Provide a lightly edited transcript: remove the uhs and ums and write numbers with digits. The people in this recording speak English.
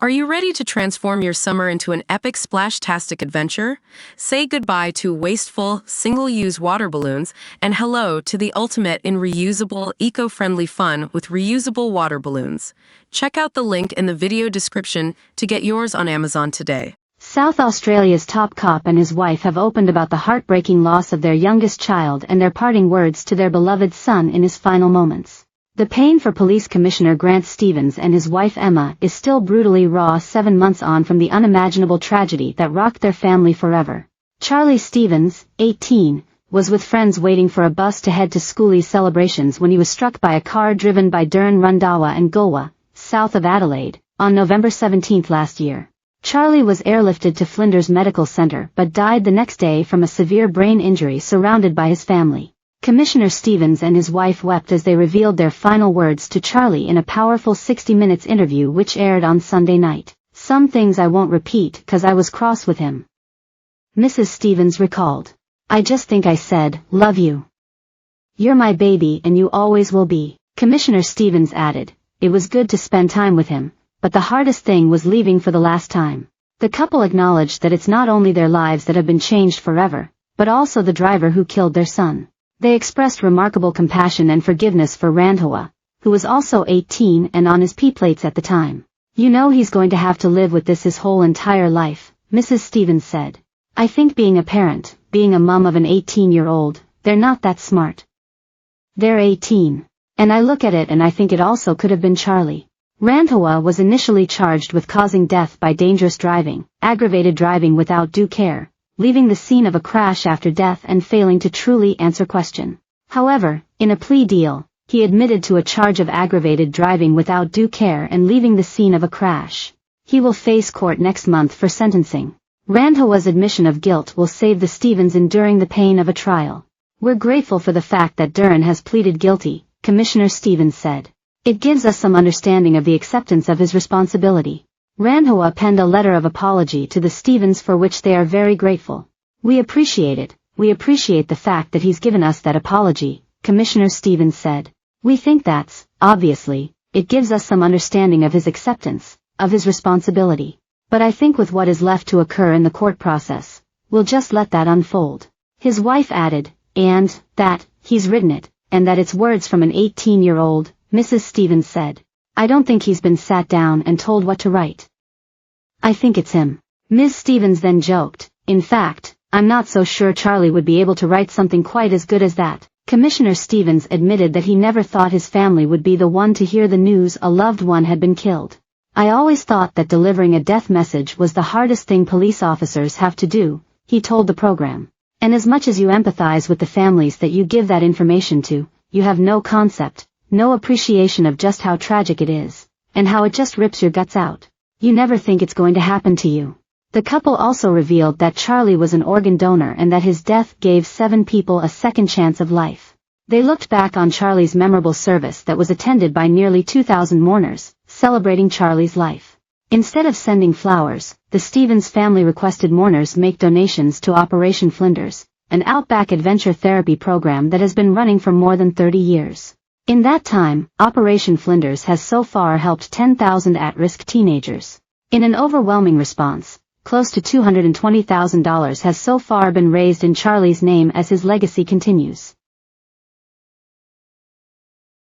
Are you ready to transform your summer into an epic splash-tastic adventure? Say goodbye to wasteful, single-use water balloons and hello to the ultimate in reusable, eco-friendly fun with reusable water balloons. Check out the link in the video description to get yours on Amazon today. South Australia's top cop and his wife have opened about the heartbreaking loss of their youngest child and their parting words to their beloved son in his final moments. The pain for Police Commissioner Grant Stevens and his wife Emma is still brutally raw 7 months on from the unimaginable tragedy that rocked their family forever. Charlie Stevens, 18, was with friends waiting for a bus to head to Schooley's celebrations when he was struck by a car driven by Dern Rundawa and Gulwa, south of Adelaide, on November 17 last year. Charlie was airlifted to Flinders Medical Center but died the next day from a severe brain injury surrounded by his family. Commissioner Stevens and his wife wept as they revealed their final words to Charlie in a powerful 60 Minutes interview which aired on Sunday night. "Some things I won't repeat 'cause I was cross with him," Mrs. Stevens recalled. "I just think I said, love you. You're my baby and you always will be." Commissioner Stevens added, "It was good to spend time with him, but the hardest thing was leaving for the last time." The couple acknowledged that it's not only their lives that have been changed forever, but also the driver who killed their son. They expressed remarkable compassion and forgiveness for Randhawa, who was also 18 and on his P-plates at the time. "You know he's going to have to live with this his whole entire life," Mrs. Stevens said. "I think being a parent, being a mum of an 18-year-old, they're not that smart. They're 18. And I look at it and I think it also could have been Charlie." Randhawa was initially charged with causing death by dangerous driving, aggravated driving without due care, leaving the scene of a crash after death and failing to truly answer question. However, in a plea deal, he admitted to a charge of aggravated driving without due care and leaving the scene of a crash. He will face court next month for sentencing. Randhawa's admission of guilt will save the Stevens enduring the pain of a trial. "We're grateful for the fact that Dern has pleaded guilty," Commissioner Stevens said. "It gives us some understanding of the acceptance of his responsibility." Randhawa penned a letter of apology to the Stevens for which they are very grateful. "We appreciate it. We appreciate the fact that he's given us that apology," Commissioner Stevens said. "We think that's, obviously, it gives us some understanding of his acceptance, of his responsibility. But I think with what is left to occur in the court process, we'll just let that unfold." His wife added, "And that, he's written it, and that it's words from an 18-year-old, Mrs. Stevens said. "I don't think he's been sat down and told what to write. I think it's him." Ms. Stevens then joked, "In fact, I'm not so sure Charlie would be able to write something quite as good as that." Commissioner Stevens admitted that he never thought his family would be the one to hear the news a loved one had been killed. "I always thought that delivering a death message was the hardest thing police officers have to do," he told the program. "And as much as you empathize with the families that you give that information to, you have no concept, no appreciation of just how tragic it is, and how it just rips your guts out. You never think it's going to happen to you." The couple also revealed that Charlie was an organ donor and that his death gave 7 people a second chance of life. They looked back on Charlie's memorable service that was attended by nearly 2,000 mourners, celebrating Charlie's life. Instead of sending flowers, the Stevens family requested mourners make donations to Operation Flinders, an outback adventure therapy program that has been running for more than 30 years. In that time, Operation Flinders has so far helped 10,000 at-risk teenagers. In an overwhelming response, close to $220,000 has so far been raised in Charlie's name as his legacy continues.